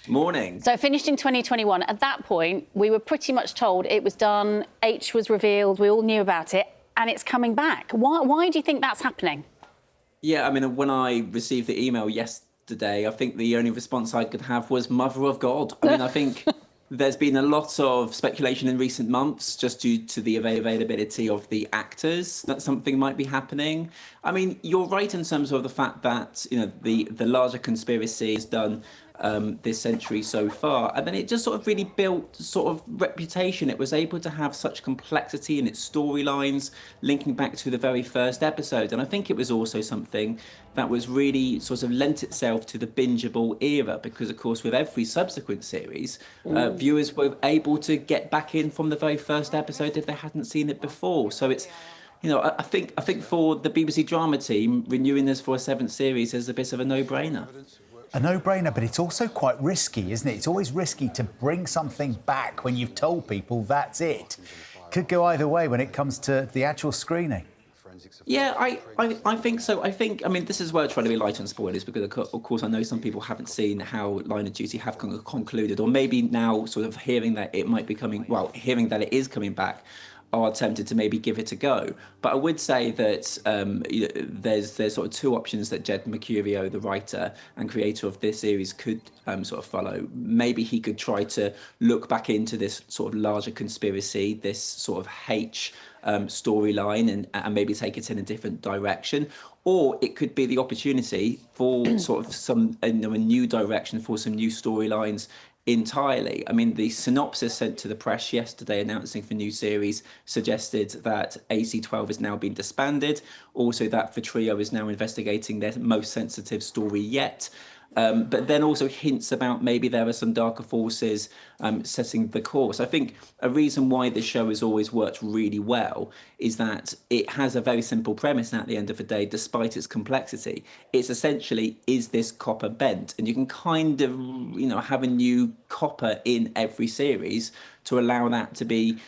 Morning. So it finished in 2021. At that point, we were pretty much told it was done, H was revealed, we all knew about it, and it's coming back. Why do you think that's happening? Yeah, I mean, when I received the email yesterday, I think the only response I could have was Mother of God. I mean, I think there's been a lot of speculation in recent months just due to the availability of the actors that something might be happening. I mean, you're right in terms of the fact that, the larger conspiracy is done this century so far. And then it just sort of really built sort of reputation. It was able to have such complexity in its storylines, linking back to the very first episode. And I think it was also something that was really sort of lent itself to the bingeable era, because of course with every subsequent series, viewers were able to get back in from the very first episode if they hadn't seen it before. So it's, I think for the BBC drama team, renewing this for a seventh series is a bit of a no-brainer. A no-brainer, but it's also quite risky, isn't it? It's always risky to bring something back when you've told people that's it. Could go either way when it comes to the actual screening. Yeah, I think so. I mean, this is where I try to be light on spoilers, because of course I know some people haven't seen how Line of Duty have concluded, or maybe now sort of hearing that it might be coming, well, hearing that it is coming back, are tempted to maybe give it a go. But I would say that there's sort of two options that Jed Mercurio, the writer and creator of this series, could sort of follow. Maybe he could try to look back into this sort of larger conspiracy, this sort of H storyline, and maybe take it in a different direction. Or it could be the opportunity for sort of some a new direction, for some new storylines entirely. I mean, the synopsis sent to the press yesterday announcing the new series suggested that AC-12 has now been disbanded, also that the trio is now investigating their most sensitive story yet. But then also hints about maybe there are some darker forces setting the course. I think a reason why this show has always worked really well is that it has a very simple premise, and at the end of the day, despite its complexity, it's essentially, is this copper bent? And you can kind of, have a new copper in every series to allow that to be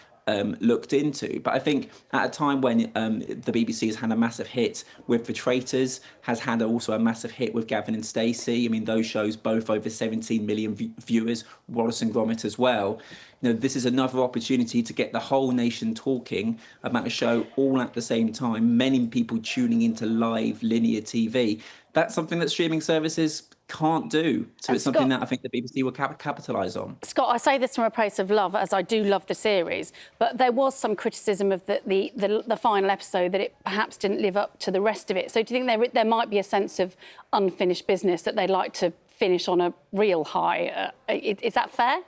looked into. But I think at a time when the BBC has had a massive hit with The Traitors, has had also a massive hit with Gavin and Stacey. I mean, those shows both over 17 million viewers, Wallace and Gromit as well. This is another opportunity to get the whole nation talking about a show all at the same time, many people tuning into live linear TV. That's something that streaming services can't do. So it's something that I think the BBC will capitalise on. Scott, I say this from a place of love, as I do love the series, but there was some criticism of the final episode, that it perhaps didn't live up to the rest of it. So do you think there might be a sense of unfinished business, that they'd like to finish on a real high? Is that fair?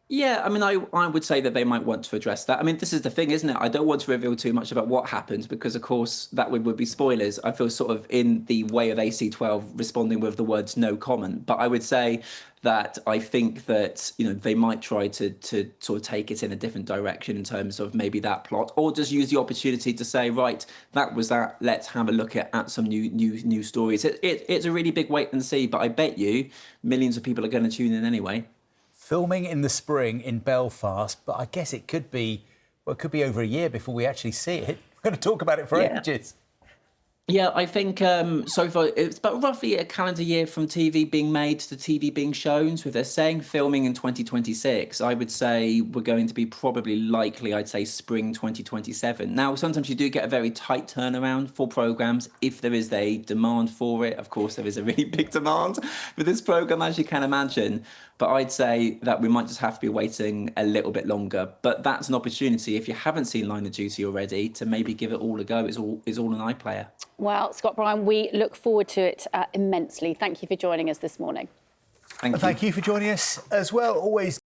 Yeah, I mean, I would say that they might want to address that. I mean, this is the thing, isn't it? I don't want to reveal too much about what happened because, of course, that would be spoilers. I feel sort of in the way of AC-12 responding with the words no comment. But I would say that I think that, they might try to sort of take it in a different direction in terms of maybe that plot, or just use the opportunity to say, right, that was that. Let's have a look at some new stories. It's a really big wait and see, but I bet you millions of people are going to tune in anyway. Filming in the spring in Belfast, but I guess it could be over a year before we actually see it. We're going to talk about it for ages. Yeah, I think so far it's about roughly a calendar year from TV being made to TV being shown. So if they're saying filming in 2026, I would say we're going to be probably likely, I'd say, spring 2027. Now, sometimes you do get a very tight turnaround for programmes if there is a demand for it. Of course, there is a really big demand for this programme, as you can imagine. But I'd say that we might just have to be waiting a little bit longer. But that's an opportunity, if you haven't seen Line of Duty already, to maybe give it all a go. It's all an iPlayer. Well, Scott Bryan, we look forward to it immensely. Thank you for joining us this morning. Thank you. Thank you for joining us as well. Always